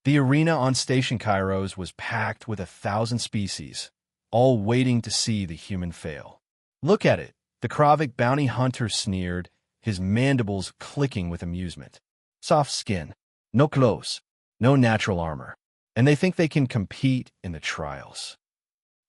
The arena on Station Kairos was packed with 1,000 species, all waiting to see the human fail. "Look at it," the Kravik bounty hunter sneered, his mandibles clicking with amusement. "Soft skin, no clothes, no natural armor, and they think they can compete in the trials."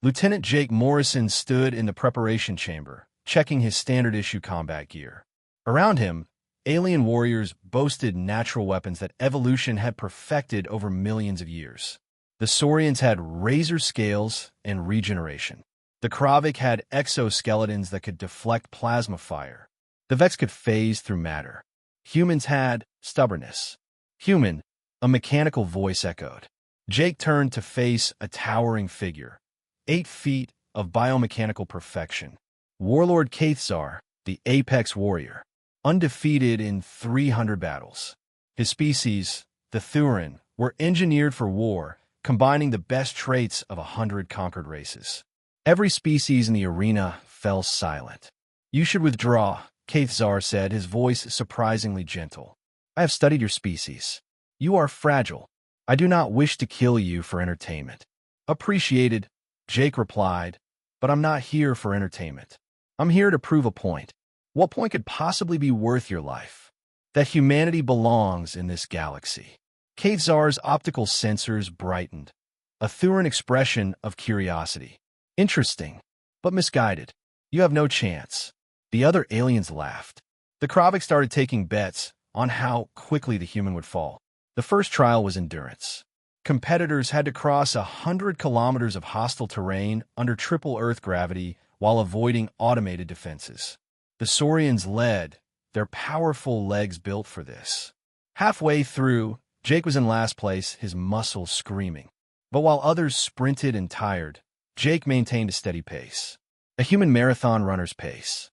Lieutenant Jake Morrison stood in the preparation chamber, checking his standard-issue combat gear. Around him, alien warriors boasted natural weapons that evolution had perfected over millions of years. The Saurians had razor scales and regeneration. The Kravik had exoskeletons that could deflect plasma fire. The Vex could phase through matter. Humans had stubbornness. "Human," a mechanical voice echoed. Jake turned to face a towering figure, 8 feet of biomechanical perfection. Warlord Kathzar, the apex warrior, undefeated in 300 battles. His species, the Thurin, were engineered for war, combining the best traits of 100 conquered races. Every species in the arena fell silent. "You should withdraw," Kathzar said, his voice surprisingly gentle. "I have studied your species. You are fragile. I do not wish to kill you for entertainment." "Appreciated," Jake replied, "but I'm not here for entertainment. I'm here to prove a point." "What point could possibly be worth your life?" "That humanity belongs in this galaxy." Kathzar's optical sensors brightened, a Thurin expression of curiosity. "Interesting, but misguided. You have no chance." The other aliens laughed. The Kravik started taking bets on how quickly the human would fall. The first trial was endurance. Competitors had to cross 100 kilometers of hostile terrain under triple Earth gravity while avoiding automated defenses. The Saurians led, their powerful legs built for this. Halfway through, Jake was in last place, his muscles screaming. But while others sprinted and tired, Jake maintained a steady pace. A human marathon runner's pace.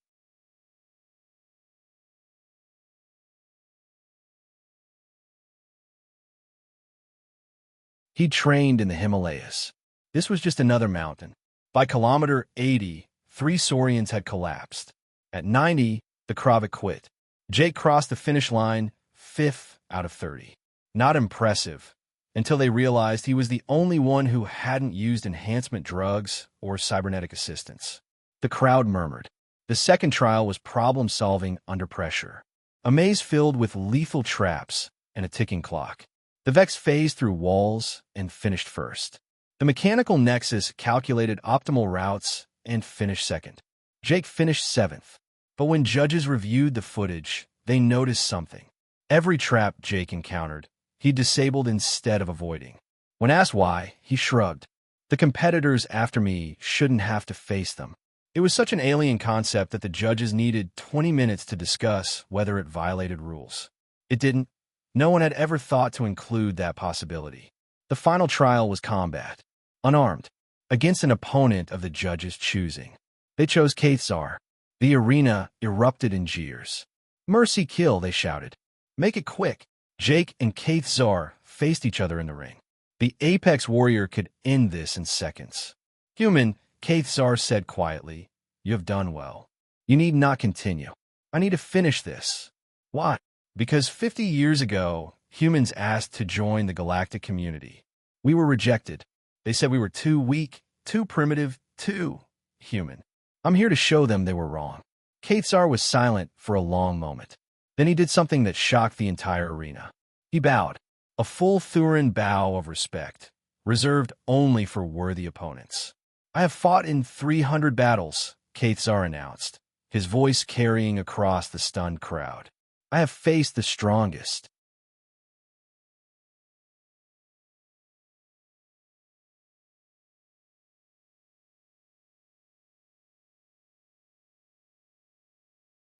He trained in the Himalayas. This was just another mountain. By kilometer 80, 3 Saurians had collapsed. At 90, the Kravik quit. Jake crossed the finish line 5th out of 30. Not impressive, until they realized he was the only one who hadn't used enhancement drugs or cybernetic assistance. The crowd murmured. The second trial was problem-solving under pressure. A maze filled with lethal traps and a ticking clock. The Vex phased through walls and finished first. The mechanical nexus calculated optimal routes and finished second. Jake finished 7th. But when judges reviewed the footage, they noticed something. Every trap Jake encountered, he disabled instead of avoiding. When asked why, he shrugged. "The competitors after me shouldn't have to face them." It was such an alien concept that the judges needed 20 minutes to discuss whether it violated rules. It didn't. No one had ever thought to include that possibility. The final trial was combat, unarmed, against an opponent of the judges' choosing. They chose Kathzar. The arena erupted in jeers. "Mercy kill," they shouted. "Make it quick." Jake and Kathzar faced each other in the ring. The apex warrior could end this in seconds. "Human," Kathzar said quietly, "you have done well. You need not continue. I need to finish this." "Why?" "Because 50 years ago, humans asked to join the galactic community. We were rejected. They said we were too weak, too primitive, too human. I'm here to show them they were wrong." Kathzar was silent for a long moment. Then he did something that shocked the entire arena. He bowed, a full Thurin bow of respect, reserved only for worthy opponents. "I have fought in 300 battles," Kathzar announced, his voice carrying across the stunned crowd. "I have faced the strongest."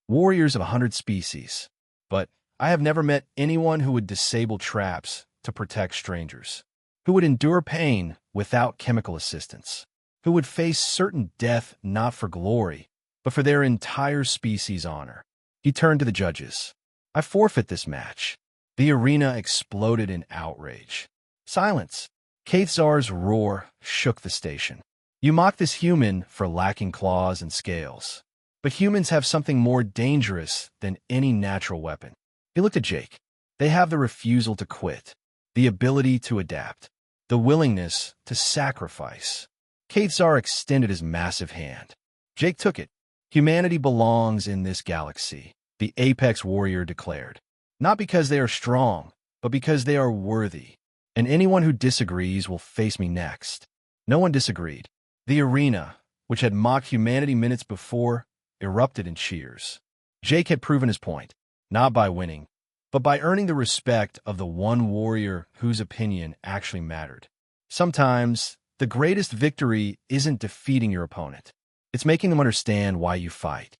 Warriors of 100 species. But I have never met anyone who would disable traps to protect strangers, who would endure pain without chemical assistance, who would face certain death not for glory, but for their entire species' honor. He turned to the judges. "I forfeit this match." The arena exploded in outrage. "Silence." Kathzar's roar shook the station. "You mock this human for lacking claws and scales. But humans have something more dangerous than any natural weapon." He looked at Jake. "They have the refusal to quit. the ability to adapt, the willingness to sacrifice. Katsar extended his massive hand. Jake took it. Humanity belongs in this galaxy, the apex warrior declared. Not because they are strong, but because they are worthy. And anyone who disagrees will face me next. No one disagreed. The arena, which had mocked humanity minutes before, erupted in cheers. Jake had proven his point, not by winning, but by earning the respect of the one warrior whose opinion actually mattered. Sometimes, the greatest victory isn't defeating your opponent. It's making them understand why you fight.